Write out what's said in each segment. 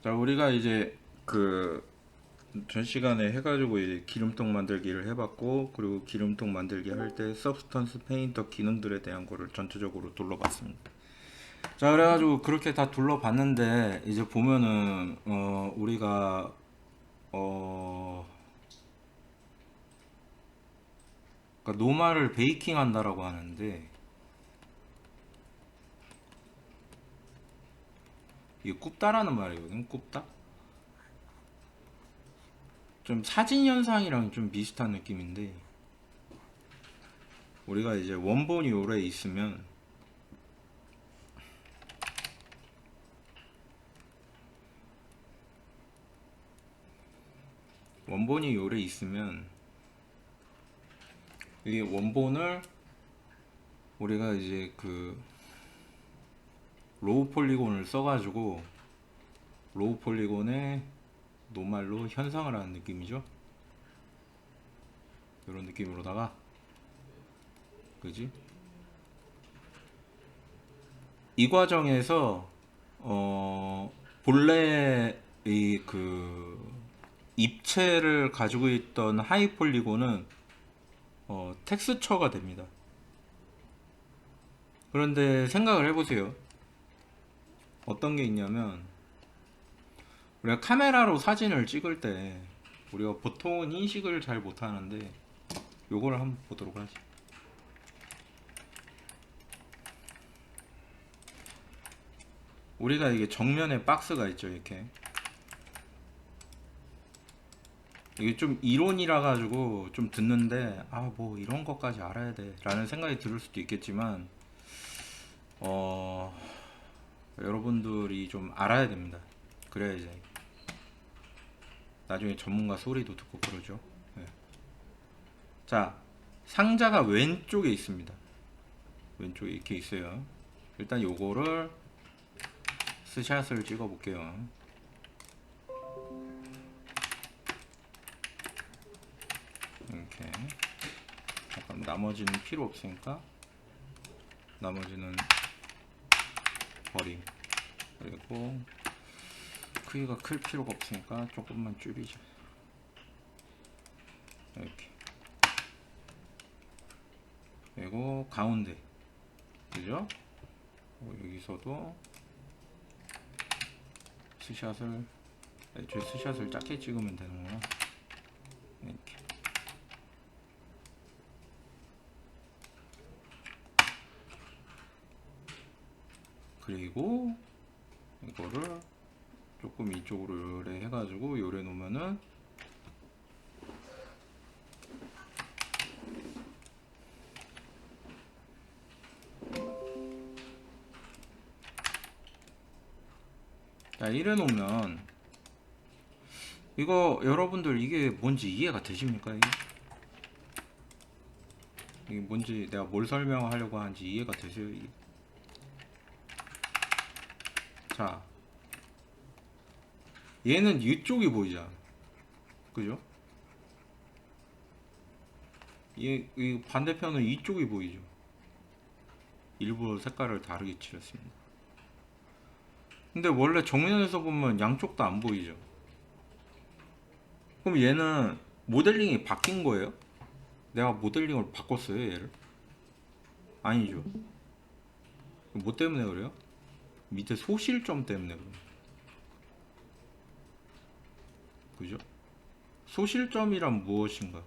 자, 우리가 이제 그 전 시간에 해가지고 이제 기름통 만들기를 해봤고, 그리고 기름통 만들기 할 때 서브스턴스 페인터 기능들에 대한 거를 전체적으로 둘러봤습니다. 자, 그래가지고 그렇게 다 둘러봤는데 이제 보면은 우리가 어 그러니까 노말을 베이킹 한다라고 하는데, 이게 굽다라는 말이거든. 굽다. 좀 사진 현상이랑 좀 비슷한 느낌인데, 우리가 이제 원본이 오래 있으면 원본이 오래 있으면 이 원본을 우리가 이제 그 로우 폴리곤을 써가지고 로우 폴리곤에 노말로 현상을 하는 느낌이죠. 이런 느낌으로다가, 그지? 이 과정에서 본래 이 그 입체를 가지고 있던 하이 폴리곤은 텍스처가 됩니다. 그런데 생각을 해보세요. 어떤 게 있냐면, 우리가 카메라로 사진을 찍을 때 우리가 보통은 인식을 잘 못하는데, 요거를 한번 보도록 하지. 우리가 이게 정면에 박스가 있죠, 이렇게. 이게 좀 이론이라 가지고 좀 듣는데, 아 뭐 이런 것까지 알아야 돼 라는 생각이 들을 수도 있겠지만, 어 여러분들이 좀 알아야 됩니다. 그래야 이제 나중에 전문가 소리도 듣고 그러죠. 네. 자, 상자가 왼쪽에 있습니다. 왼쪽에 이렇게 있어요. 일단 요거를 스샷을 찍어 볼게요. 이렇게. 잠깐, 나머지는 필요 없으니까 나머지는 버림. 그리고 크기가 클 필요가 없으니까 조금만 줄이자. 이렇게. 그리고 가운데, 그죠? 여기서도 스샷을, 애초에 스샷을 작게 찍으면 되는구나. 이렇게. 그리고 이거를 조금 이쪽으로 요래 해가지고 요래 놓으면은, 자, 이래 놓으면, 이거 여러분들 이게 뭔지 이해가 되십니까? 이게 뭔지, 내가 뭘 설명하려고 하는지 이해가 되세요? 자, 얘는 이쪽이 보이잖아, 그죠? 이 반대편은 이쪽이 보이죠. 일부러 색깔을 다르게 칠했습니다. 근데 원래 정면에서 보면 양쪽 다 안 보이죠. 그럼 얘는 모델링이 바뀐 거예요? 내가 모델링을 바꿨어요, 얘를? 아니죠. 뭐 때문에 그래요? 밑에 소실점 때문에 그래요. 그죠? 소실점이란 무엇인가?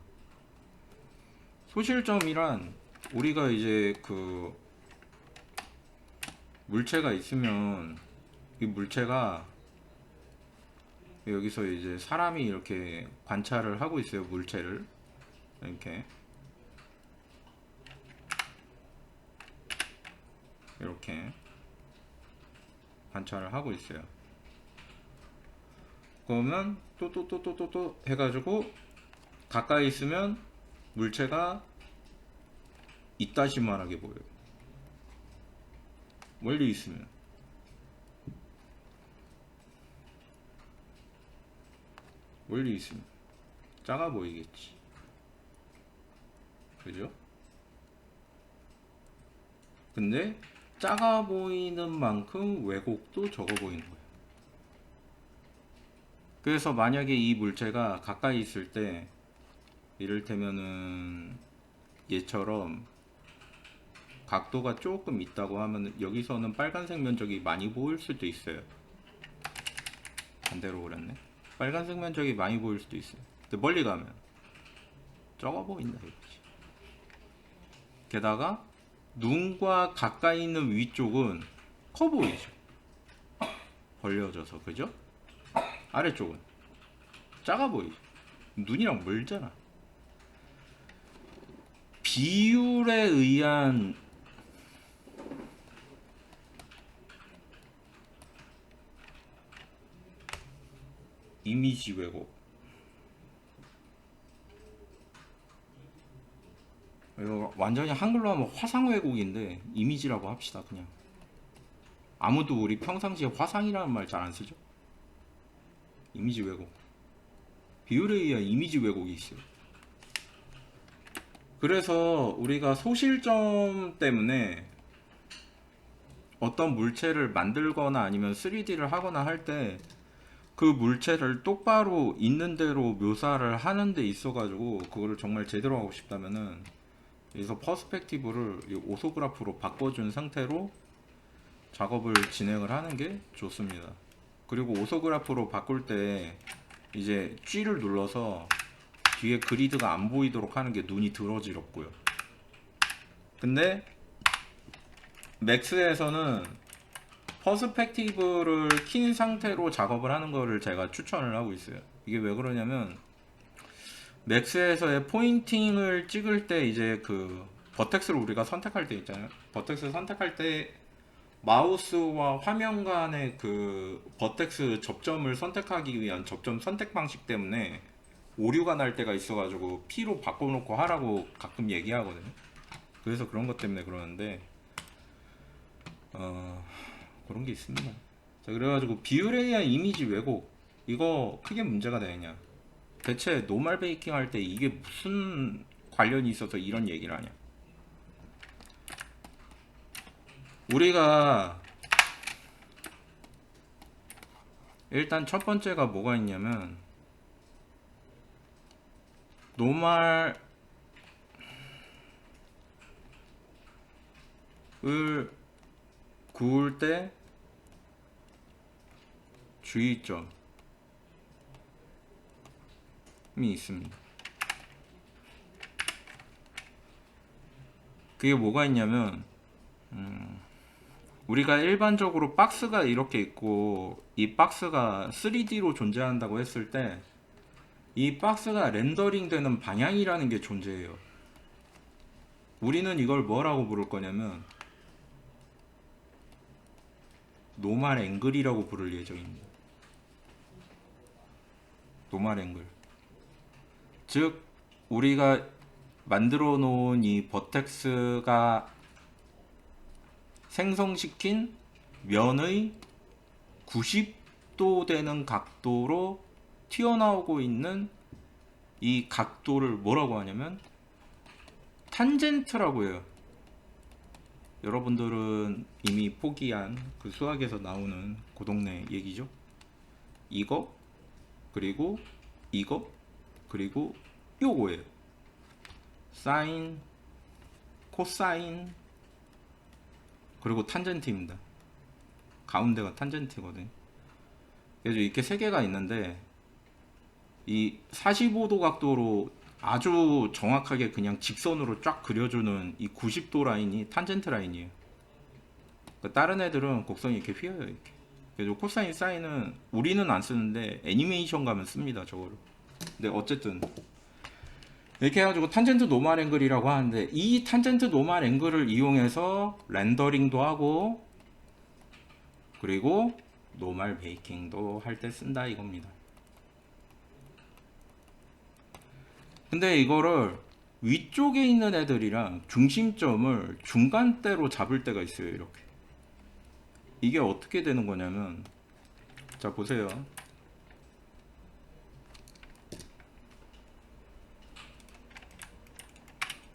소실점이란, 우리가 이제 그 물체가 있으면 이 물체가, 여기서 이제 사람이 이렇게 관찰을 하고 있어요, 물체를. 이렇게 이렇게 관찰을 하고 있어요. 그러면 또 해가지고 가까이 있으면 물체가 이따시만하게 보여요. 멀리 있으면, 멀리 있으면 작아 보이겠지, 그죠? 근데 작아 보이는 만큼 왜곡도 적어 보이는 거예요. 그래서 만약에 이 물체가 가까이 있을 때 이를테면은 얘처럼 각도가 조금 있다고 하면 여기서는 빨간색 면적이 많이 보일 수도 있어요. 반대로 그랬네. 빨간색 면적이 많이 보일 수도 있어요. 근데 멀리 가면 적어 보인다 이거지. 게다가 눈과 가까이 있는 위쪽은 커 보이죠. 벌려져서, 그죠? 아래쪽은 작아 보이죠. 눈이랑 멀잖아. 비율에 의한 이미지 왜곡. 이거 완전히 한글로 하면 화상 왜곡인데 이미지라고 합시다. 그냥 아무도 우리 평상시에 화상이라는 말 잘 안 쓰죠. 이미지 왜곡. 비율에 의한 이미지 왜곡이 있어요. 그래서 우리가 소실점 때문에 어떤 물체를 만들거나 아니면 3D를 하거나 할 때 그 물체를 똑바로 있는 대로 묘사를 하는 데 있어 가지고 그거를 정말 제대로 하고 싶다면은 여기서 퍼스펙티브를 오소그라프로 바꿔준 상태로 작업을 진행을 하는 게 좋습니다. 그리고 오소그라프로 바꿀 때 이제 G를 눌러서 뒤에 그리드가 안 보이도록 하는 게 눈이 들어지럽고요. 근데 맥스에서는 퍼스펙티브를 킨 상태로 작업을 하는 거를 제가 추천을 하고 있어요. 이게 왜 그러냐면 맥스에서의 포인팅을 찍을 때 이제 그 버텍스를 우리가 선택할 때 있잖아요. 버텍스 선택할 때 마우스와 화면 간의 그 버텍스 접점을 선택하기 위한 접점 선택 방식 때문에 오류가 날 때가 있어가지고 P로 바꿔놓고 하라고 가끔 얘기하거든요. 그래서 그런 것 때문에 그러는데 그런 게 있습니다. 자, 그래가지고 비율에 의한 이미지 왜곡, 이거 크게 문제가 되느냐. 대체 노멀 베이킹 할 때 이게 무슨 관련이 있어서 이런 얘기를 하냐. 우리가 일단 첫 번째가 뭐가 있냐면 노멀을 구울 때 주의점이 있습니다. 그게 뭐가 있냐면 우리가 일반적으로 박스가 이렇게 있고 이 박스가 3D로 존재한다고 했을 때 이 박스가 렌더링 되는 방향이라는 게 존재해요. 우리는 이걸 뭐라고 부를 거냐면 노멀 앵글이라고 부를 예정입니다. 노멀 앵글. 즉 우리가 만들어 놓은 이 버텍스가 생성시킨 면의 90도 되는 각도로 튀어나오고 있는 이 각도를 뭐라고 하냐면 탄젠트라고 해요. 여러분들은 이미 포기한 그 수학에서 나오는 그 동네 얘기죠. 이거 그리고 이거 그리고 요거예요. 사인, 코사인, 그리고 탄젠트입니다. 가운데가 탄젠트거든. 그래서 이렇게 세 개가 있는데 이 45도 각도로 아주 정확하게 그냥 직선으로 쫙 그려주는 이 90도 라인이 탄젠트 라인이에요. 그러니까 다른 애들은 곡선이 이렇게 휘어요. 이렇게. 그래서 코사인, 사인은 우리는 안 쓰는데 애니메이션 가면 씁니다. 저거를. 근데 어쨌든 이렇게 해가지고 탄젠트 노멀 앵글이라고 하는데 이 탄젠트 노멀 앵글을 이용해서 렌더링도 하고 그리고 노멀 베이킹도 할 때 쓴다 이겁니다. 근데 이거를 위쪽에 있는 애들이랑 중심점을 중간대로 잡을 때가 있어요. 이렇게. 이게 어떻게 되는 거냐면 자 보세요.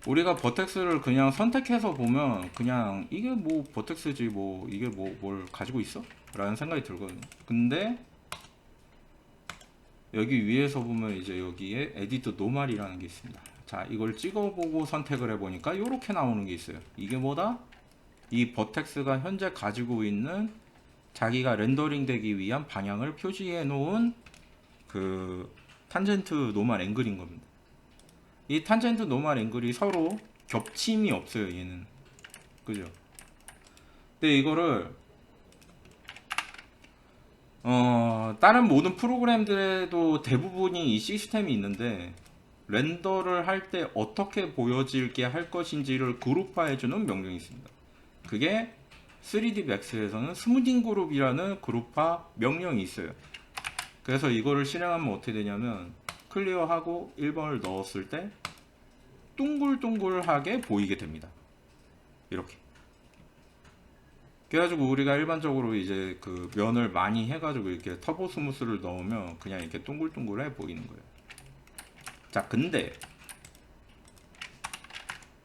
우리가 버텍스를 그냥 선택해서 보면 그냥 이게 뭐 버텍스지 뭐 이게 뭐 뭘 가지고 있어? 라는 생각이 들거든요. 근데 여기 위에서 보면 이제 여기에 에디트 노말이라는 게 있습니다. 자, 이걸 찍어보고 선택을 해보니까 이렇게 나오는 게 있어요. 이게 뭐다? 이 버텍스가 현재 가지고 있는 자기가 렌더링 되기 위한 방향을 표시해 놓은 그 탄젠트 노멀 앵글인 겁니다. 이 탄젠트 노멀 앵글이 서로 겹침이 없어요, 얘는. 그죠? 근데 이거를 다른 모든 프로그램들에도 대부분이 이 시스템이 있는데, 렌더를 할 때 어떻게 보여질게 할 것인지를 그룹화해주는 명령이 있습니다. 그게 3D Max에서는 스무딩 그룹이라는 그룹화 명령이 있어요. 그래서 이거를 실행하면 어떻게 되냐면, 클리어하고 1번을 넣었을 때 둥글둥글하게 보이게 됩니다. 이렇게. 그래가지고 우리가 일반적으로 이제 그 면을 많이 해가지고 이렇게 터보 스무스를 넣으면 그냥 이렇게 둥글둥글해 보이는 거예요. 자, 근데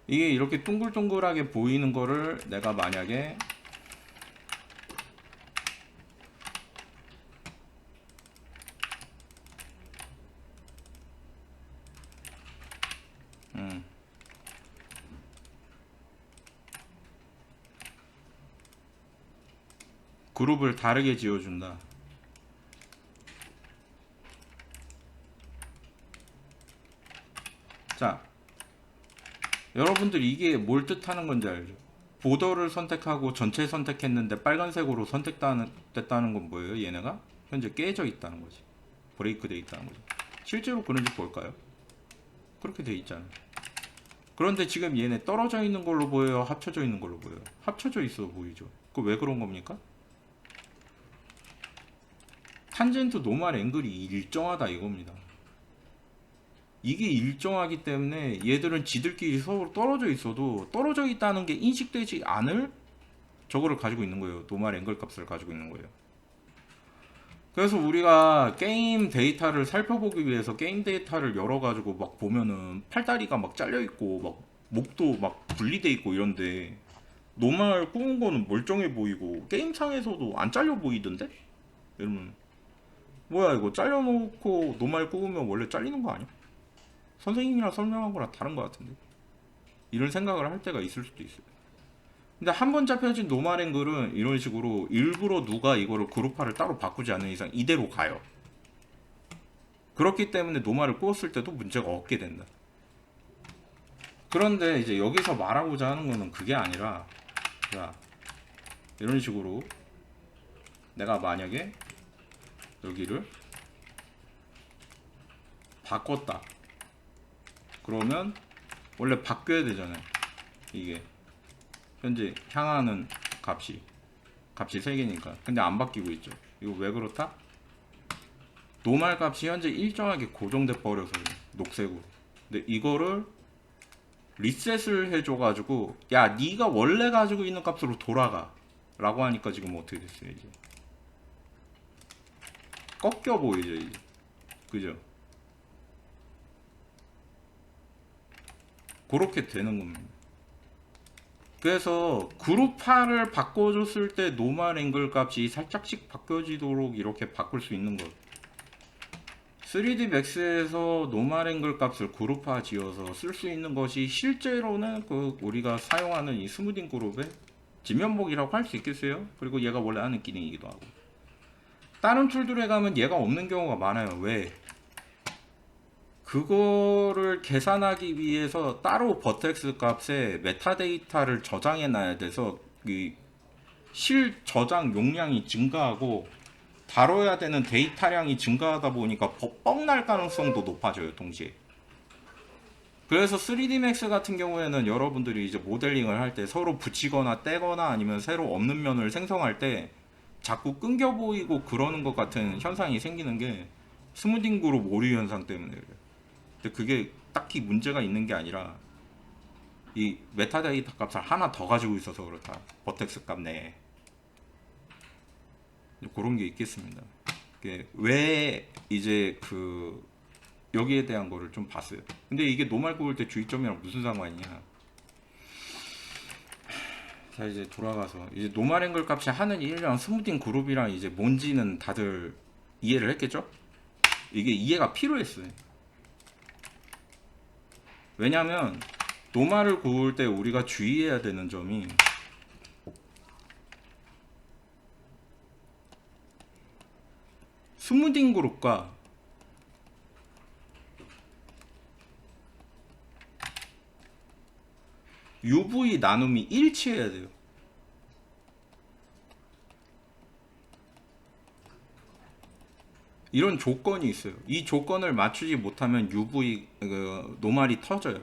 이게 이렇게 둥글둥글하게 보이는 거를 내가 만약에 그룹을 다르게 지어준다. 자, 여러분들 이게 뭘 뜻하는 건지 알죠? 보더를 선택하고 전체 선택했는데 빨간색으로 선택됐다는 건 뭐예요? 얘네가 현재 깨져 있다는 거지. 브레이크 돼 있다는 거지. 실제로 그런지 볼까요? 그렇게 돼 있잖아요. 그런데 지금 얘네 떨어져 있는 걸로 보여요? 합쳐져 있는 걸로 보여요? 합쳐져 있어 보이죠? 그 왜 그런 겁니까? 탄젠트 노멀 앵글이 일정하다 이겁니다. 이게 일정하기 때문에 얘들은 지들끼리 서로 떨어져 있어도 떨어져 있다는 게 인식되지 않을 저거를 가지고 있는 거예요. 노멀 앵글 값을 가지고 있는 거예요. 그래서 우리가 게임 데이터를 살펴보기 위해서 게임 데이터를 열어가지고 막 보면은 팔다리가 막 잘려있고 막 목도 막 분리돼 있고 이런데 노멀 구운 거는 멀쩡해 보이고 게임상에서도 안 잘려 보이던데? 여러분, 뭐야 이거 잘려놓고 노말 구우면 원래 잘리는 거 아니야? 선생님이랑 설명한 거랑 다른 거 같은데, 이런 생각을 할 때가 있을 수도 있어요. 근데 한 번 잡혀진 노말 앵글은 이런 식으로 일부러 누가 이거를 그룹화를 따로 바꾸지 않는 이상 이대로 가요. 그렇기 때문에 노말을 구웠을 때도 문제가 없게 된다. 그런데 이제 여기서 말하고자 하는 거는 그게 아니라, 자, 이런 식으로 내가 만약에 여기를 바꿨다. 그러면 원래 바뀌어야 되잖아요. 이게 현재 향하는 값이 3개니까. 근데 안 바뀌고 있죠. 이거 왜 그렇다? 노말 값이 현재 일정하게 고정돼 버려서 녹색으로. 근데 이거를 리셋을 해줘가지고, 야 니가 원래 가지고 있는 값으로 돌아가 라고 하니까 지금 어떻게 됐어요? 이제 꺾여 보이죠 이제. 그죠? 그렇게 되는 겁니다. 그래서 그룹화를 바꿔줬을 때 노멀 앵글 값이 살짝씩 바뀌어지도록 이렇게 바꿀 수 있는 것. 3D Max에서 노멀 앵글 값을 그룹화 지어서 쓸 수 있는 것이 실제로는 그 우리가 사용하는 이 스무딩 그룹의 진면목이라고 할 수 있겠어요? 그리고 얘가 원래 하는 기능이기도 하고. 다른 툴들에 가면 얘가 없는 경우가 많아요. 왜? 그거를 계산하기 위해서 따로 버텍스 값에 메타데이터를 저장해 놔야 돼서 이 실 저장 용량이 증가하고 다뤄야 되는 데이터량이 증가하다 보니까 뻥날 가능성도 높아져요, 동시에. 그래서 3D Max 같은 경우에는 여러분들이 이제 모델링을 할 때 서로 붙이거나 떼거나 아니면 새로 없는 면을 생성할 때 자꾸 끊겨 보이고 그러는 것 같은 현상이 생기는 게 스무딩 그룹 오류 현상 때문에 그래요. 근데 그게 딱히 문제가 있는 게 아니라 이 메타데이터 값을 하나 더 가지고 있어서 그렇다. 버텍스 값 내에 그런 게 있겠습니다. 왜 이제 그 여기에 대한 거를 좀 봤어요. 근데 이게 노말 구울 때 주의점이랑 무슨 상관이냐? 자, 이제 돌아가서 이제 노말 앵글 값이 하는 일이랑 스무딩 그룹이랑 이제 뭔지는 다들 이해를 했겠죠? 이게 이해가 필요했어요. 왜냐면 노마를 구울 때 우리가 주의해야 되는 점이 스무딩 그룹과 UV 나눔이 일치해야 돼요. 이런 조건이 있어요. 이 조건을 맞추지 못하면 UV 노말이 터져요.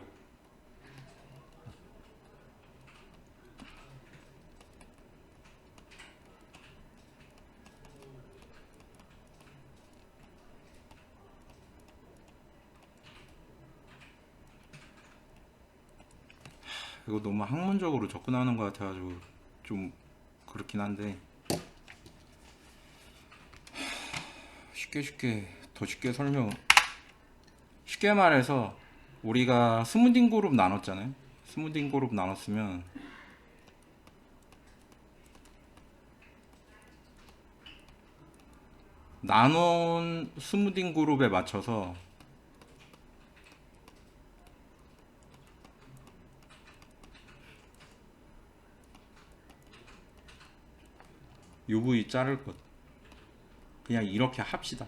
이거 너무 학문적으로 접근하는 것 같아가지고 좀 그렇긴 한데, 더 쉽게 쉽게 말해서 우리가 스무딩 그룹 나눴잖아요. 스무딩 그룹 나눴으면 나눈 스무딩 그룹에 맞춰서 UV 자를 것, 그냥 이렇게 합시다.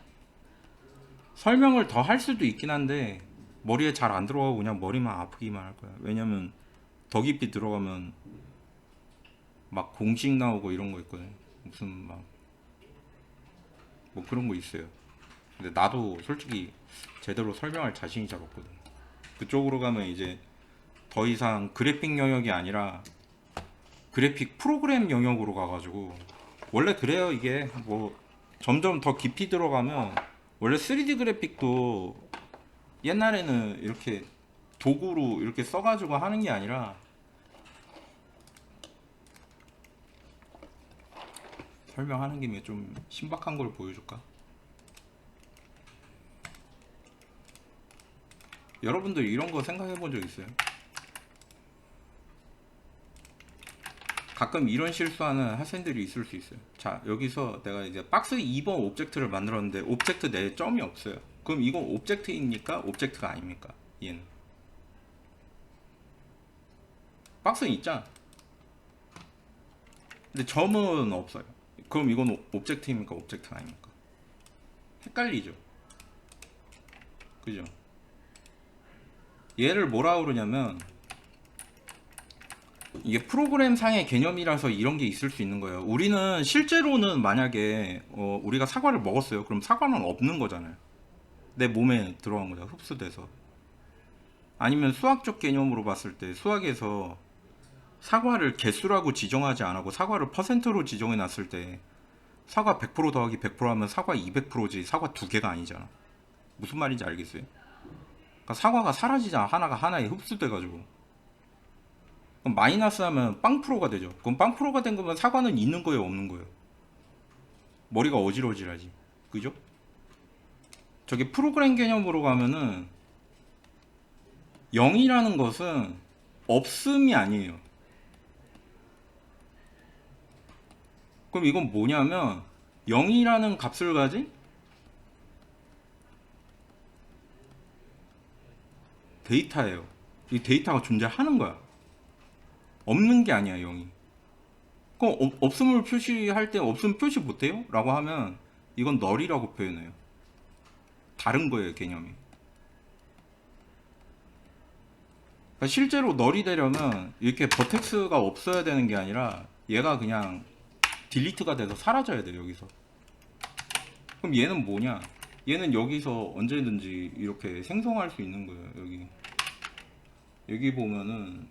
설명을 더 할 수도 있긴 한데 머리에 잘 안 들어가고 그냥 머리만 아프기만 할 거야. 왜냐면 더 깊이 들어가면 막 공식 나오고 이런 거 있거든. 무슨 막 뭐 그런 거 있어요. 근데 나도 솔직히 제대로 설명할 자신이 잘 없거든. 그쪽으로 가면 이제 더 이상 그래픽 영역이 아니라 그래픽 프로그램 영역으로 가가지고, 원래 그래요. 이게 뭐 점점 더 깊이 들어가면 원래 3D 그래픽도 옛날에는 이렇게 도구로 이렇게 써가지고 하는 게 아니라, 설명하는 김에 좀 신박한 걸 보여줄까? 여러분들 이런 거 생각해 본 적 있어요? 가끔 이런 실수하는 학생들이 있을 수 있어요. 자, 여기서 내가 이제 박스 2번 오브젝트를 만들었는데 오브젝트 내에 점이 없어요. 그럼 이건 오브젝트입니까? 오브젝트가 아닙니까? 얘는 박스는 있잖아. 근데 점은 없어요. 그럼 이건 오브젝트입니까? 오브젝트가 아닙니까? 헷갈리죠. 그죠? 얘를 뭐라 그러냐면, 이게 프로그램 상의 개념이라서 이런 게 있을 수 있는 거예요. 우리는 실제로는 만약에 우리가 사과를 먹었어요. 그럼 사과는 없는 거잖아요. 내 몸에 들어간 거죠. 흡수돼서. 아니면 수학적 개념으로 봤을 때 수학에서 사과를 개수라고 지정하지 않고 사과를 퍼센트로 지정해 놨을 때 사과 100% 더하기 100% 하면 사과 200%지 사과 두 개가 아니잖아. 무슨 말인지 알겠어요? 그러니까 사과가 사라지잖아. 하나가 하나에 흡수돼가지고. 그럼 마이너스 하면 빵 프로가 되죠. 그럼 빵 프로가 된 거면 사과는 있는 거예요, 없는 거예요? 머리가 어지러지라지. 그죠? 저기 프로그램 개념으로 가면은 0이라는 것은 없음이 아니에요. 그럼 이건 뭐냐면 0이라는 값을 가진 데이터예요. 이 데이터가 존재하는 거야. 없는 게 아니야, 0이. 그럼 없음을 표시할 때 없음 표시 못해요? 라고 하면 이건 널이라고 표현해요. 다른 거예요, 개념이. 그러니까 실제로 널이 되려면 이렇게 버텍스가 없어야 되는 게 아니라 얘가 그냥 딜리트가 돼서 사라져야 돼요, 여기서. 그럼 얘는 뭐냐? 얘는 여기서 언제든지 이렇게 생성할 수 있는 거예요. 여기 보면은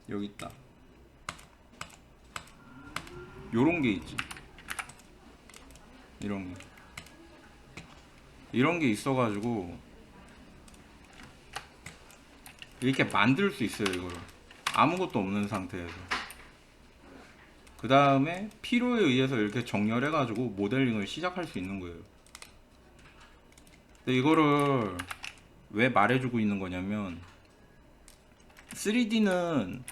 여기 있다. 요런 게 있지. 이런 게 있어가지고 이렇게 만들 수 있어요. 이거를 아무것도 없는 상태에서. 그 다음에 필요에 의해서 이렇게 정렬해가지고 모델링을 시작할 수 있는 거예요. 근데 이거를 왜 말해주고 있는 거냐면, 3D는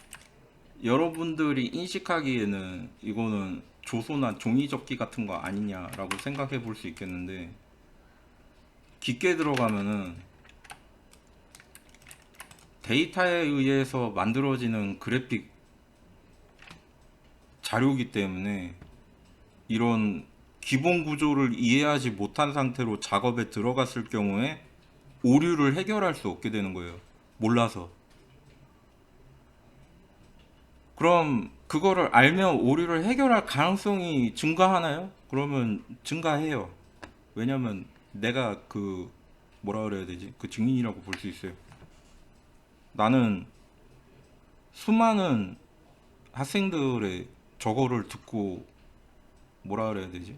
여러분들이 인식하기에는 이거는 조소나 종이접기 같은 거 아니냐라고 생각해 볼 수 있겠는데, 깊게 들어가면은 데이터에 의해서 만들어지는 그래픽 자료이기 때문에 이런 기본 구조를 이해하지 못한 상태로 작업에 들어갔을 경우에 오류를 해결할 수 없게 되는 거예요. 몰라서. 그럼 그거를 알면 오류를 해결할 가능성이 증가하나요? 그러면 증가해요. 왜냐면 내가 그 뭐라 그래야 되지? 그 증인이라고 볼 수 있어요. 나는 수많은 학생들의 저거를 듣고 뭐라 그래야 되지?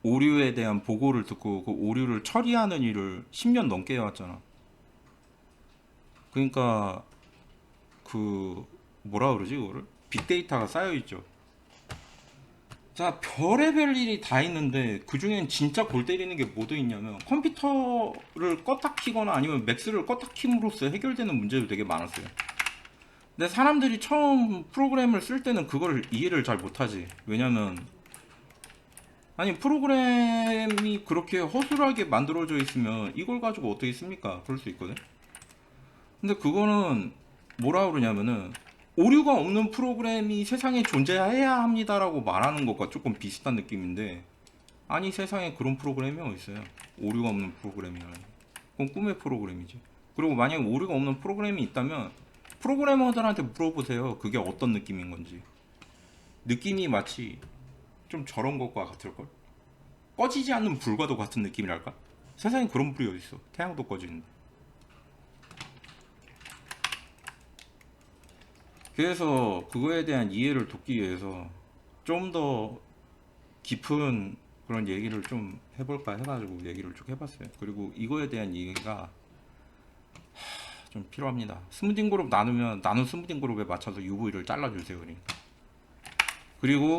오류에 대한 보고를 듣고 그 오류를 처리하는 일을 10년 넘게 해왔잖아. 그러니까 그 뭐라 그러지 그거를? 빅데이터가 쌓여 있죠. 자, 별의별 일이 다 있는데 그 중엔 진짜 골 때리는 게 뭐도 있냐면 컴퓨터를 껐다 키거나 아니면 맥스를 껐다 킴으로써 해결되는 문제도 되게 많았어요. 근데 사람들이 처음 프로그램을 쓸 때는 그걸 이해를 잘 못하지. 왜냐면 아니 프로그램이 그렇게 허술하게 만들어져 있으면 이걸 가지고 어떻게 씁니까? 그럴 수 있거든. 근데 그거는 뭐라 그러냐면은 오류가 없는 프로그램이 세상에 존재해야 합니다라고 말하는 것과 조금 비슷한 느낌인데, 아니 세상에 그런 프로그램이 어디 있어요? 오류가 없는 프로그램이라는. 그건 꿈의 프로그램이지. 그리고 만약에 오류가 없는 프로그램이 있다면 프로그래머들한테 물어보세요. 그게 어떤 느낌인 건지. 느낌이 마치 좀 저런 것과 같을걸? 꺼지지 않는 불과도 같은 느낌이랄까? 세상에 그런 불이 어디 있어? 태양도 꺼지는데. 그래서 그거에 대한 이해를 돕기 위해서 좀 더 깊은 그런 얘기를 좀 해볼까 해가지고 얘기를 쭉 해봤어요. 그리고 이거에 대한 이해가 좀 필요합니다. 스무딩 그룹 나누면 나눈 스무딩 그룹에 맞춰서 UV를 잘라주세요. 그러니까. 그리고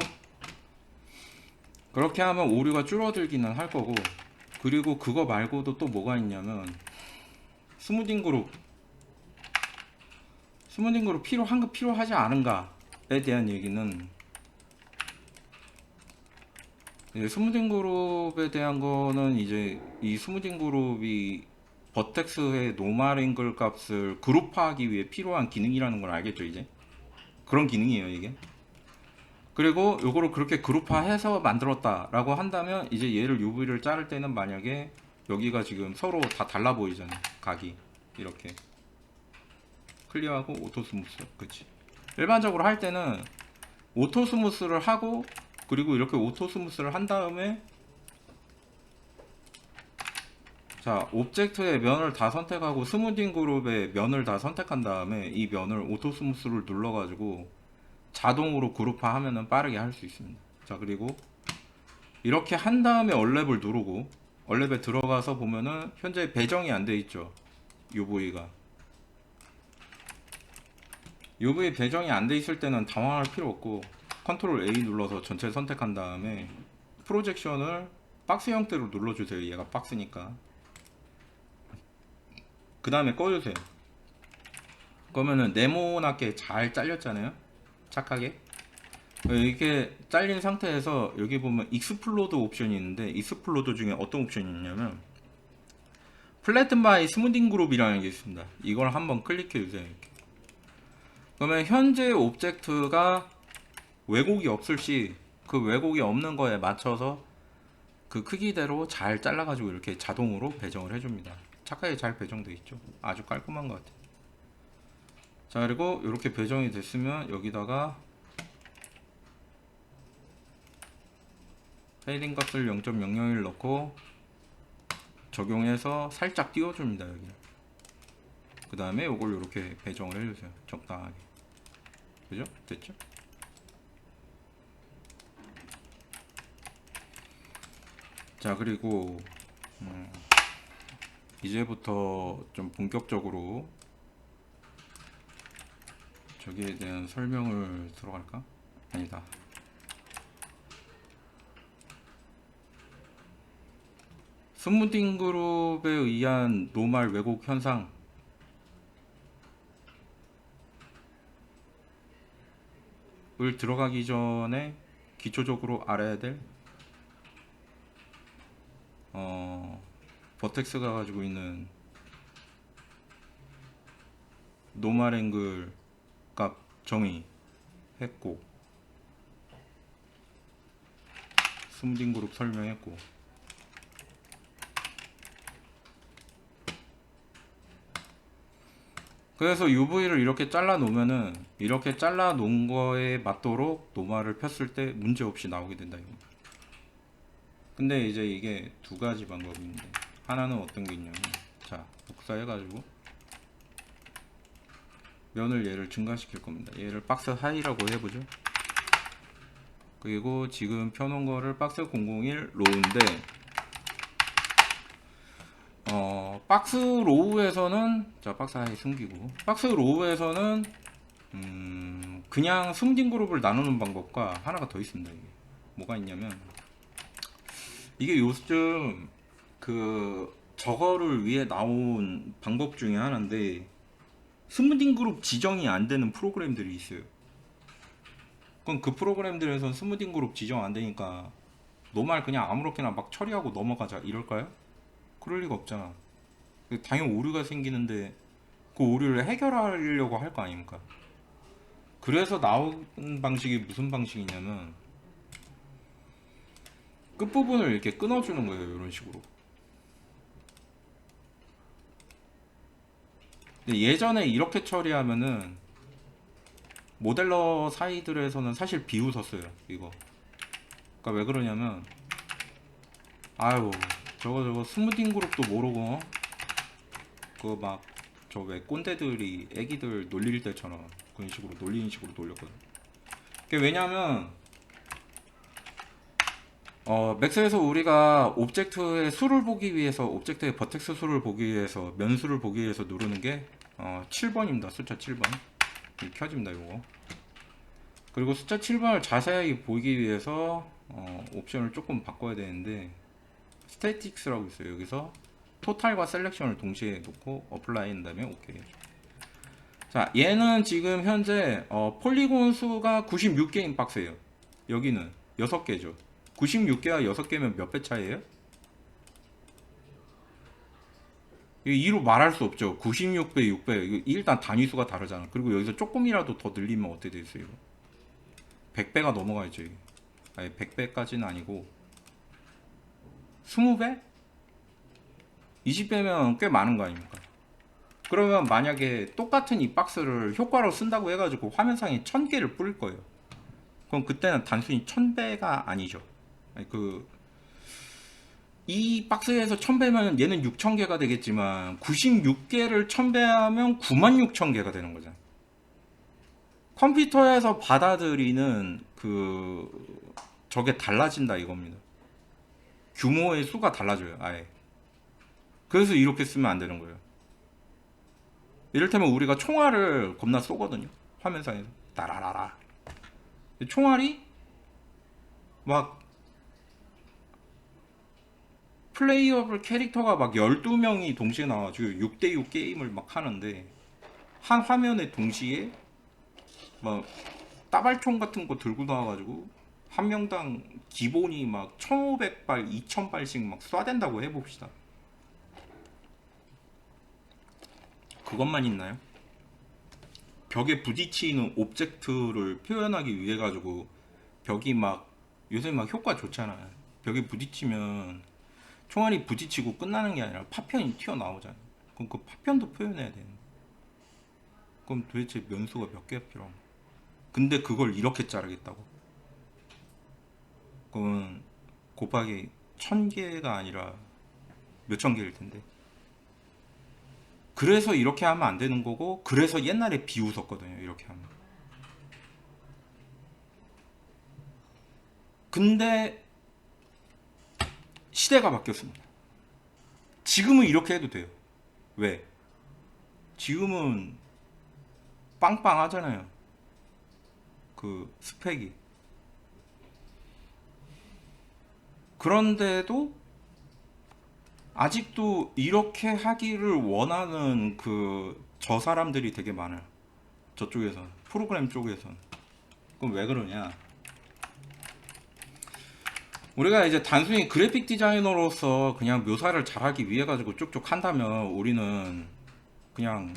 그렇게 하면 오류가 줄어들기는 할 거고, 그리고 그거 말고도 또 뭐가 있냐면 스무딩 그룹 필요한가 필요하지 않은가에 대한 얘기는, 스무딩 그룹에 대한 거는 이제 이 스무딩 그룹이 버텍스의 노멀 앵글 값을 그룹화하기 위해 필요한 기능이라는 걸 알겠죠 이제. 그런 기능이에요 이게. 그리고 요거를 그렇게 그룹화해서 만들었다라고 한다면 이제 얘를 UV를 자를 때는 만약에 여기가 지금 서로 다 달라 보이잖아요. 각이 이렇게 클리어하고 오토 스무스. 그치. 일반적으로 할 때는 오토 스무스를 하고, 그리고 이렇게 오토 스무스를 한 다음에 자, 오브젝트의 면을 다 선택하고 스무딩 그룹의 면을 다 선택한 다음에 이 면을 오토 스무스를 눌러가지고 자동으로 그룹화 하면은 빠르게 할 수 있습니다. 자, 그리고 이렇게 한 다음에 얼랩을 누르고 얼랩에 들어가서 보면은 현재 배정이 안 돼 있죠. UV가. UV 배정이 안 돼 있을 때는 당황할 필요 없고 컨트롤 A 눌러서 전체 선택한 다음에 프로젝션을 박스 형태로 눌러주세요. 얘가 박스니까. 그 다음에 꺼주세요. 그러면은 네모나게 잘 잘렸잖아요. 착하게. 이렇게 잘린 상태에서 여기 보면 익스플로드 옵션이 있는데, 익스플로드 중에 어떤 옵션이 있냐면 플래튼 바이 스무딩 그룹이라는 게 있습니다. 이걸 한번 클릭해 주세요. 이렇게. 그러면 현재 오브젝트가 왜곡이 없을 시 그 왜곡이 없는 거에 맞춰서 그 크기대로 잘 잘라가지고 이렇게 자동으로 배정을 해줍니다. 착하게 잘 배정되어 있죠. 아주 깔끔한 것 같아요. 자, 그리고 이렇게 배정이 됐으면 여기다가 페이딩 값을 0.001 넣고 적용해서 살짝 띄워줍니다. 여기. 그 다음에 이걸 이렇게 배정을 해주세요. 적당하게. 그죠? 됐죠? 자, 그리고 이제부터 좀 본격적으로 저기에 대한 설명을 들어갈까? 아니다. 스무딩 그룹에 의한 노멀 왜곡 현상, 들어가기 전에 기초적으로 알아야 될 버텍스가 가지고 있는 노멀 앵글 값 정의했고, 스무딩 그룹 설명했고, 그래서 UV를 이렇게 잘라 놓으면은 이렇게 잘라 놓은 거에 맞도록 노멀을 폈을 때 문제 없이 나오게 된다 이거. 근데 이제 이게 두 가지 방법이 있는데, 하나는 어떤 게 있냐면, 자 복사해 가지고 면을 얘를 증가시킬 겁니다. 얘를 박스 하이라고 해보죠. 그리고 지금 펴놓은 거를 박스 001 로우인데, 박스 로우에서는, 자 박스 하이 숨기고, 박스 로우에서는 그냥 숨긴 그룹을 나누는 방법과 하나가 더 있습니다. 이게 뭐가 있냐면, 이게 요즘 저거를 위해 나온 방법 중에 하나인데, 스무딩 그룹 지정이 안 되는 프로그램들이 있어요. 그럼 그 프로그램들에선 스무딩 그룹 지정 안 되니까 노멀 그냥 아무렇게나 막 처리하고 넘어가자 이럴까요? 그럴 리가 없잖아. 당연히 오류가 생기는데 그 오류를 해결하려고 할 거 아닙니까? 그래서 나온 방식이 무슨 방식이냐면, 끝부분을 이렇게 끊어주는 거예요. 이런 식으로. 근데 예전에 이렇게 처리하면은 모델러 사이들에서는 사실 비웃었어요 이거. 그러니까 왜 그러냐면, 아유 저거 스무딩 그룹도 모르고 그 막 저 왜 꼰대들이 애기들 놀릴 때처럼 그런 식으로 놀리는 식으로 놀렸거든. 그게 왜냐면 맥스에서 우리가 옵젝트의 수를 보기 위해서, 옵젝트의 버텍스 수를 보기 위해서, 면수를 보기 위해서 누르는 게 7번입니다. 숫자 7번 켜집니다 요거. 그리고 숫자 7번을 자세히 보기 위해서 옵션을 조금 바꿔야 되는데, 스태틱스라고 있어요. 여기서 토탈과 셀렉션을 동시에 놓고 어플라이 한 다음에 오케이. 자 얘는 지금 현재 폴리곤 수가 96개인 박스예요. 여기는 6개죠 96개와 6개면 몇 배 차이에요? 이거 2로 말할 수 없죠. 96배 6배 일단 단위수가 다르잖아. 그리고 여기서 조금이라도 더 늘리면 어떻게 되겠어요? 100배가 넘어가야죠. 아니 100배까지는 아니고 20배? 20배면 꽤 많은 거 아닙니까? 그러면 만약에 똑같은 이 박스를 효과로 쓴다고 해가지고 화면상에 1000개를 뿌릴 거예요. 그럼 그때는 단순히 1000배가 아니죠. 아니, 이 박스에서 1000배면 얘는 6000개가 되겠지만 96개를 1000배하면 96,000개가 되는 거잖아요. 컴퓨터에서 받아들이는 저게 달라진다 이겁니다. 규모의 수가 달라져요 아예. 그래서 이렇게 쓰면 안 되는 거예요. 이를테면 우리가 총알을 겁나 쏘거든요 화면상에서 따라라라. 총알이 막 플레이어블 캐릭터가 막 12명이 동시에 나와가지고 6대6 게임을 막 하는데, 한 화면에 동시에 막 따발총 같은 거 들고 나와가지고 한 명당 기본이 막 1500발 2000발씩 막 쏴댄다고 해봅시다. 그것만 있나요? 벽에 부딪히는 옵젝트를 표현하기 위해 가지고 벽이 막 요새 막 효과 좋잖아요. 벽에 부딪히면 총알이 부딪히고 끝나는 게 아니라 파편이 튀어나오잖아요. 그럼 그 파편도 표현해야 되는. 그럼 도대체 면수가 몇 개가 필요한 거야? 근데 그걸 이렇게 자르겠다고? 그건 곱하기 1000개가 아니라 몇천 개일 텐데. 그래서 이렇게 하면 안 되는 거고, 그래서 옛날에 비웃었거든요 이렇게 하면. 근데 시대가 바뀌었습니다. 지금은 이렇게 해도 돼요. 왜? 지금은 빵빵하잖아요 그 스펙이. 그런데도 아직도 이렇게 하기를 원하는 저 사람들이 되게 많아요. 저쪽에선, 프로그램 쪽에선. 그럼 왜 그러냐? 우리가 이제 단순히 그래픽 디자이너로서 그냥 묘사를 잘하기 위해 가지고 쭉쭉 한다면 우리는 그냥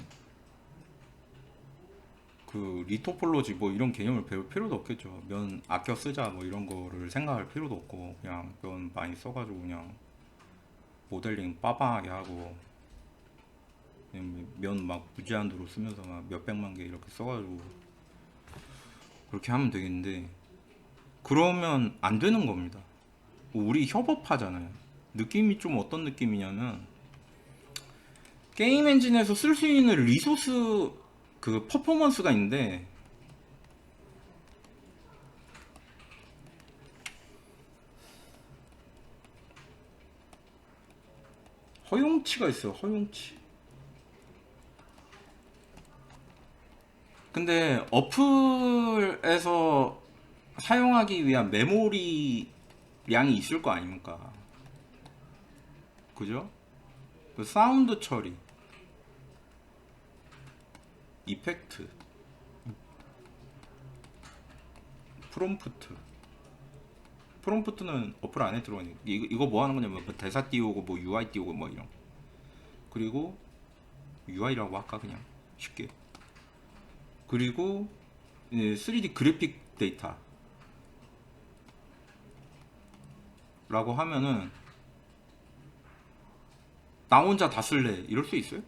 그 리토폴로지 뭐 이런 개념을 배울 필요도 없겠죠. 면 아껴 쓰자 뭐 이런 거를 생각할 필요도 없고 그냥 면 많이 써가지고 그냥 모델링 빠방하게 하고 면 막 무제한으로 쓰면서 막 몇백만 개 이렇게 써가지고 그렇게 하면 되겠는데 그러면 안 되는 겁니다. 우리 협업하잖아요. 느낌이 좀 어떤 느낌이냐면 게임 엔진에서 쓸 수 있는 리소스 그 퍼포먼스가 있는데 허용치가 있어요. 허용치. 근데 어플에서 사용하기 위한 메모리 양이 있을 거 아닙니까? 그죠? 그 사운드 처리, 이펙트, 프롬프트. 프롬프트는 어플 안에 들어가니 이거 뭐 하는 거냐면 뭐 대사 띄우고 뭐 UI 띄우고 뭐 이런. 그리고 UI라고 할까 그냥 쉽게. 그리고 3D 그래픽 데이터 라고 하면은 나 혼자 다 쓸래 이럴 수 있어요?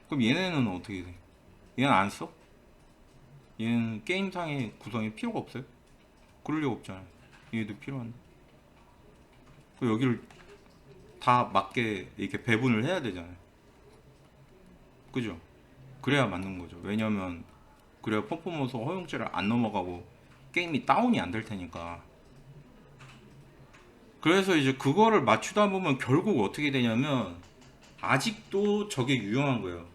그럼 얘네는 어떻게 돼? 얘는 안 써? 얘는 게임상의 구성이 필요가 없어요? 그럴 리가 없잖아요. 얘도 필요한데. 그 여기를 다 맞게 이렇게 배분을 해야 되잖아요. 그죠? 그래야 맞는 거죠. 왜냐면 그래야 퍼포먼스 허용치를 안 넘어가고 게임이 다운이 안 될 테니까. 그래서 이제 그거를 맞추다 보면 결국 어떻게 되냐면 아직도 저게 유용한 거예요.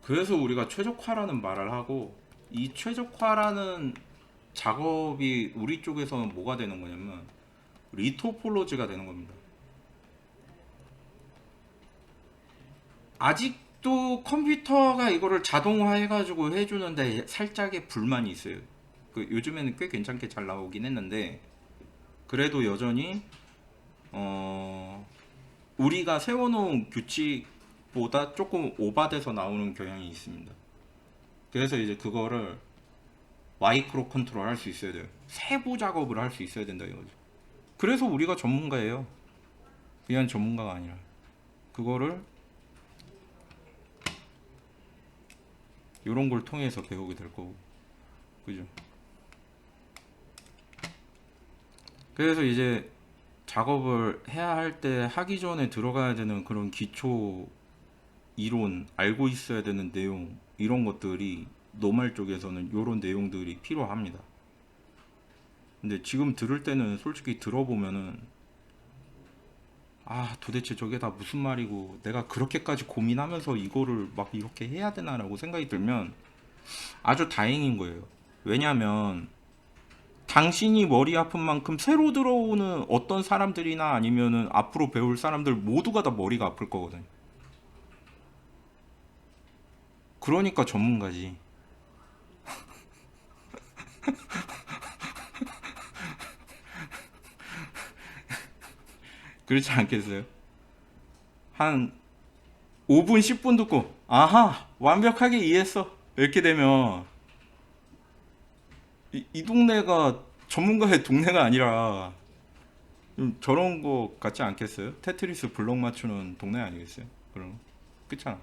그래서 우리가 최적화라는 말을 하고 이 최적화라는 작업이 우리 쪽에서는 뭐가 되는 거냐면 리토폴로지가 되는 겁니다. 아직도 컴퓨터가 이거를 자동화해가지고 해주는데 살짝의 불만이 있어요. 그 요즘에는 꽤 괜찮게 잘 나오긴 했는데 그래도 여전히 우리가 세워놓은 규칙보다 조금 오바돼서 나오는 경향이 있습니다. 그래서 이제 그거를 마이크로 컨트롤 할 수 있어야 돼요. 세부 작업을 할 수 있어야 된다 이거죠. 그래서 우리가 전문가예요. 그냥 전문가가 아니라 그거를 이런 걸 통해서 배우게 될 거고, 그죠? 그래서 이제 작업을 해야 할 때 하기 전에 들어가야 되는 그런 기초 이론, 알고 있어야 되는 내용 이런 것들이 노말 쪽에서는 이런 내용들이 필요합니다. 근데 지금 들을 때는 솔직히 들어보면은 아 도대체 저게 다 무슨 말이고 내가 그렇게까지 고민하면서 이거를 막 이렇게 해야 되나라고 생각이 들면 아주 다행인 거예요. 왜냐면 당신이 머리 아픈 만큼 새로 들어오는 어떤 사람들이나 아니면은 앞으로 배울 사람들 모두가 다 머리가 아플 거거든요. 그러니까 전문가지. 그렇지 않겠어요? 한 5분, 10분 듣고 아하 완벽하게 이해했어 이렇게 되면 이 동네가 전문가의 동네가 아니라 좀 저런 거 같지 않겠어요? 테트리스 블록 맞추는 동네 아니겠어요? 그럼 그렇잖아.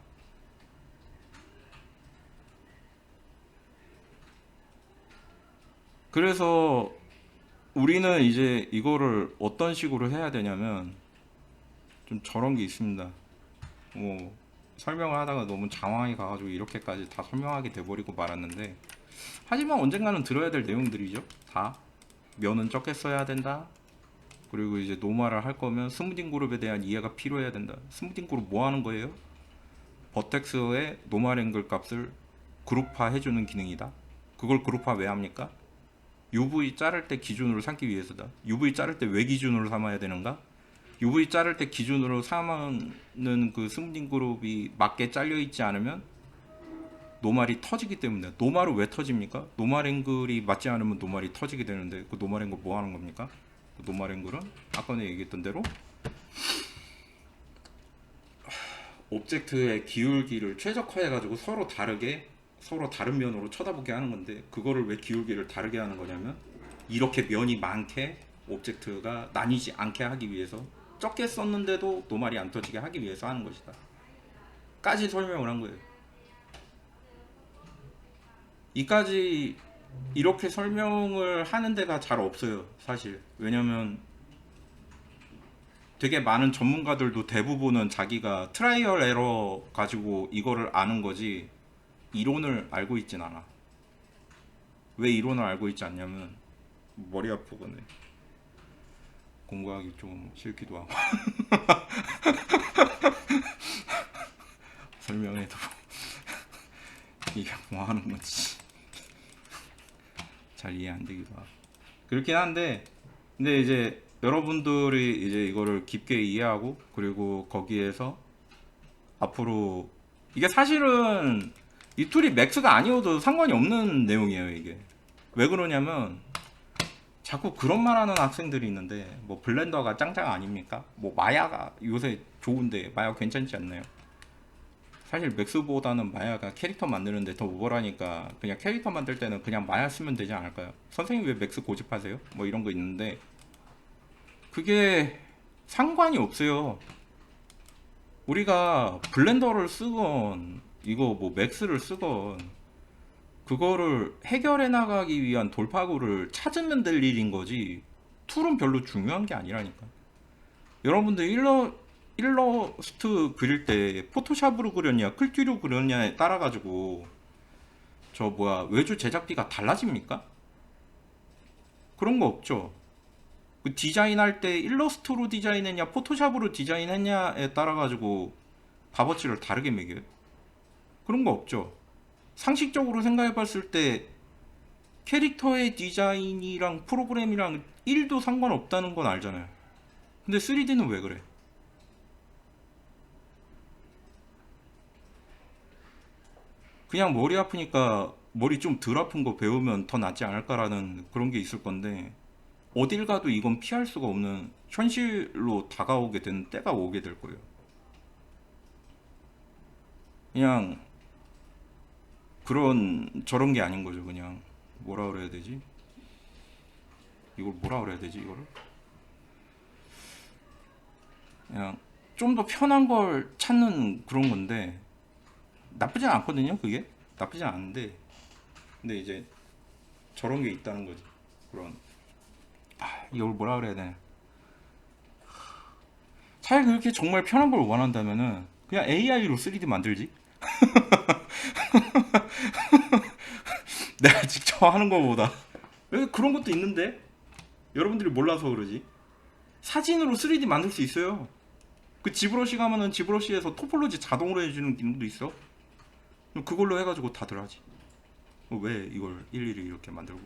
그래서 우리는 이제 이거를 어떤 식으로 해야 되냐면 좀 저런 게 있습니다. 뭐 설명을 하다가 너무 장황히 가가지고 이렇게까지 다 설명하게 돼버리고 말았는데 하지만 언젠가는 들어야 될 내용들이죠. 다 면은 적게 써야 된다. 그리고 이제 노말을 할 거면 스무딩 그룹에 대한 이해가 필요해야 된다. 스무딩 그룹 뭐 하는 거예요? 버텍스의 노말 앵글 값을 그룹화 해주는 기능이다. 그걸 그룹화 왜 합니까? UV 자를 때 기준으로 삼기 위해서다. UV 자를 때 왜 기준으로 삼아야 되는가? UV 자를 때 기준으로 사용하는 그 스무딩 그룹이 맞게 잘려 있지 않으면 노말이 터지기 때문에. 노말은 왜 터집니까? 노말 앵글이 맞지 않으면 노말이 터지게 되는데 그 노말 앵글 뭐 하는 겁니까? 그 노말 앵글은 아까 내가 얘기했던 대로 오브젝트의 기울기를 최적화해 가지고 서로 다르게, 서로 다른 면으로 쳐다보게 하는 건데, 그거를 왜 기울기를 다르게 하는 거냐면 이렇게 면이 많게 오브젝트가 나뉘지 않게 하기 위해서, 적게 썼는데도 노말이 안 터지게 하기 위해서 하는 것이다 까지 설명을 한 거예요. 이까지 이렇게 설명을 하는 데가 잘 없어요 사실. 왜냐면 되게 많은 전문가들도 대부분은 자기가 트라이얼 에러 가지고 이거를 아는 거지 이론을 알고 있진 않아. 왜 이론을 알고 있지 않냐면 머리 아프거든. 공부하기 좀 싫기도 하고 설명해도 이게 뭐 하는 건지 잘 이해 안 되기도 하고 그렇긴 한데, 근데 이제 여러분들이 이제 이거를 깊게 이해하고, 그리고 거기에서 앞으로 이게 사실은 이 툴이 맥스가 아니어도 상관이 없는 내용이에요. 이게 왜 그러냐면 자꾸 그런 말 하는 학생들이 있는데, 뭐 블렌더가 짱짱 아닙니까? 뭐 마야가 요새 좋은데 마야 괜찮지 않나요? 사실 맥스보다는 마야가 캐릭터 만드는데 더 우월하니까 그냥 캐릭터 만들 때는 그냥 마야 쓰면 되지 않을까요? 선생님 왜 맥스 고집하세요? 뭐 이런 거 있는데 그게 상관이 없어요. 우리가 블렌더를 쓰건 이거 뭐 맥스를 쓰건 그거를 해결해 나가기 위한 돌파구를 찾으면 될 일인 거지, 툴은 별로 중요한 게 아니라니까. 여러분들 일러스트 그릴 때 포토샵으로 그렸냐 클ty로 그렸냐에 따라 가지고 저 뭐야 외주 제작비가 달라집니까? 그런 거 없죠. 그 디자인할 때 일러스트로 디자인했냐 포토샵으로 디자인했냐에 따라 가지고 값어치를 다르게 매겨요. 그런 거 없죠. 상식적으로 생각해 봤을 때 캐릭터의 디자인이랑 프로그램이랑 1도 상관없다는 건 알잖아요. 근데 3D는 왜 그래? 그냥 머리 아프니까 머리 좀 덜 아픈 거 배우면 더 낫지 않을까라는 그런 게 있을 건데, 어딜 가도 이건 피할 수가 없는 현실로 다가오게 되는 때가 오게 될 거예요. 그냥 그런 저런 게 아닌 거죠. 그냥 뭐라 그래야 되지? 이걸 뭐라 그래야 되지? 이거를 그냥 좀 더 편한 걸 찾는 그런 건데, 나쁘진 않거든요. 그게 나쁘진 않은데, 근데 이제 저런 게 있다는 거지. 그런, 이걸 뭐라 그래야 되나? 차라리 그렇게 정말 편한 걸 원한다면은 그냥 AI로 3D 만들지. 내가 직접 하는 거보다. 왜 그런 것도 있는데 여러분들이 몰라서 그러지. 사진으로 3D 만들 수 있어요. 그 지브러시 가면은 지브러시에서 토폴로지 자동으로 해주는 기능도 있어. 그걸로 해가지고 다들 하지. 왜 이걸 일일이 이렇게 만들고,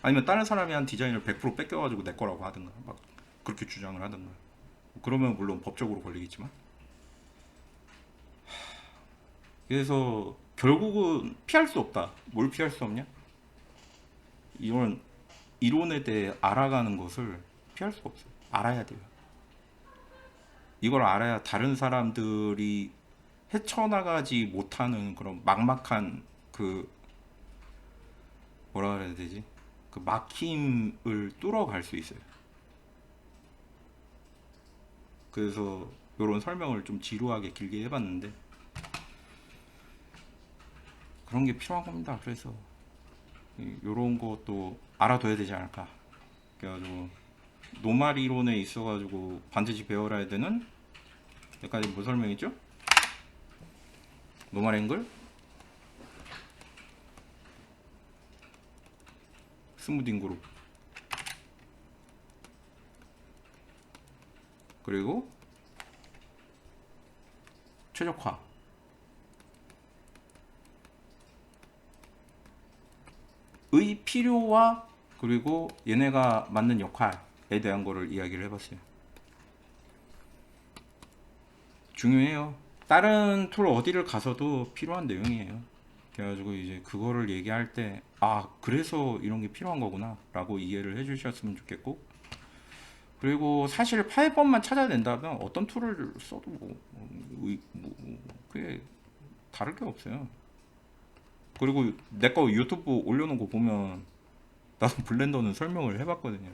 아니면 다른 사람이 한 디자인을 100% 뺏겨가지고 내 거라고 하든가 막 그렇게 주장을 하든가. 그러면 물론 법적으로 걸리겠지만. 그래서 결국은 피할 수 없다. 뭘 피할 수 없냐? 이런 이론에 대해 알아가는 것을 피할 수가 없어요. 알아야 돼요. 이걸 알아야 다른 사람들이 헤쳐나가지 못하는 그런 막막한 그 뭐라 그래야 되지? 그 막힘을 뚫어갈 수 있어요. 그래서 이런 설명을 좀 지루하게 길게 해봤는데 그런 게 필요한 겁니다. 그래서 이런 것도 알아둬야 되지 않을까. 그래가지고 노말 이론에 있어가지고 반드시 배워야 되는, 여기까지 뭐 설명했죠? 노말 앵글, 스무딩 그룹, 그리고 최적화, 의 필요와 그리고 얘네가 맡는 역할에 대한 거를 이야기를 해봤어요. 중요해요. 다른 툴 어디를 가서도 필요한 내용이에요. 그래가지고 이제 그거를 얘기할 때, 아, 그래서 이런 게 필요한 거구나 라고 이해를 해주셨으면 좋겠고, 그리고 사실 파이법만 찾아낸다면 어떤 툴을 써도 그게 다를 게 없어요. 그리고 내 거 유튜브 올려놓은 거 보면 나도 블렌더는 설명을 해봤거든요.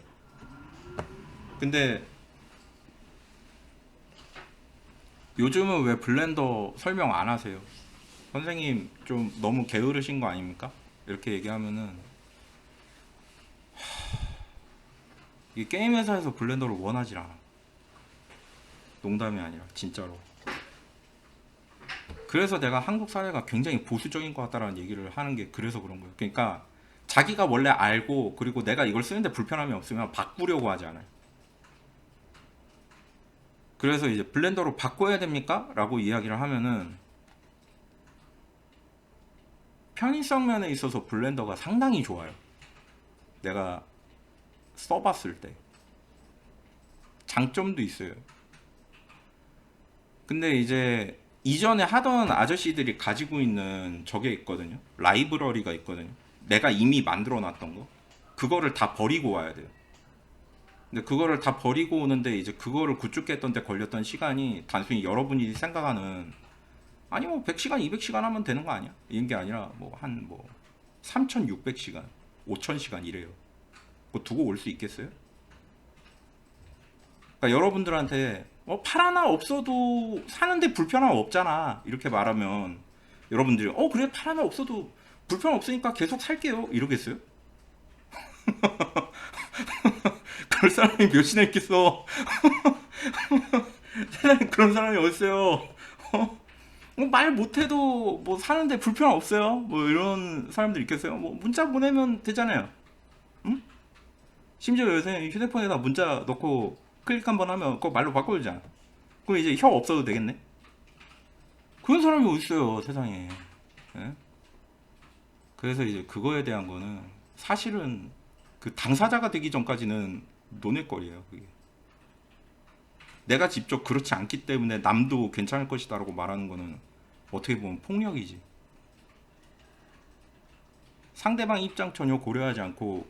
근데 요즘은 왜 블렌더 설명 안 하세요? 선생님 좀 너무 게으르신 거 아닙니까? 이렇게 얘기하면은 이 게임 회사에서 블렌더를 원하지 않아. 농담이 아니라 진짜로. 그래서 내가 한국 사회가 굉장히 보수적인 것 같다라는 얘기를 하는 게 그래서 그런 거예요. 그러니까 자기가 원래 알고 그리고 내가 이걸 쓰는데 불편함이 없으면 바꾸려고 하지 않아요. 그래서 이제 블렌더로 바꿔야 됩니까? 라고 이야기를 하면은 편의성 면에 있어서 블렌더가 상당히 좋아요. 내가 써봤을 때. 장점도 있어요. 근데 이제 이전에 하던 아저씨들이 가지고 있는 저게 있거든요. 라이브러리가 있거든요. 내가 이미 만들어 놨던 거. 그거를 다 버리고 와야 돼요. 근데 그거를 다 버리고 오는데 이제 그거를 구축했던 데 걸렸던 시간이 단순히 여러분이 생각하는 아니 뭐 100시간, 200시간 하면 되는 거 아니야? 이런 게 아니라 뭐 한 뭐 3600시간, 5000시간 이래요. 그거 두고 올 수 있겠어요? 그러니까 여러분들한테 팔 하나 없어도 사는데 불편함 없잖아 이렇게 말하면 여러분들이 그래 팔 하나 없어도 불편 없으니까 계속 살게요 이러겠어요? 그럴 사람이 몇이나 있겠어. 세상에 그런 사람이 어딨어요. 말 못해도 뭐 사는데 불편 없어요 뭐 이런 사람들 있겠어요? 뭐 문자 보내면 되잖아요. 응? 심지어 요새 휴대폰에다 문자 넣고 클릭 한번 하면 그거 말로 바꿔주잖아. 그럼 이제 혀 없어도 되겠네? 그런 사람이 어딨어요 세상에. 예? 그래서 이제 그거에 대한 거는 사실은 그 당사자가 되기 전까지는 논의거리예요 그게. 내가 직접 그렇지 않기 때문에 남도 괜찮을 것이다 라고 말하는 거는 어떻게 보면 폭력이지. 상대방 입장 전혀 고려하지 않고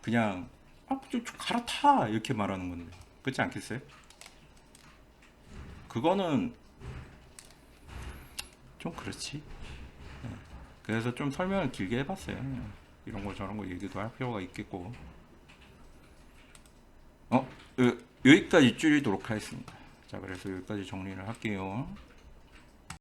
그냥 좀 갈아타 이렇게 말하는 건데 그렇지 않겠어요? 그거는 좀 그렇지. 그래서 좀 설명을 길게 해봤어요. 이런 거 저런 거 얘기도 할 필요가 있겠고. 여기까지 줄이도록 하겠습니다. 자, 그래서 여기까지 정리를 할게요.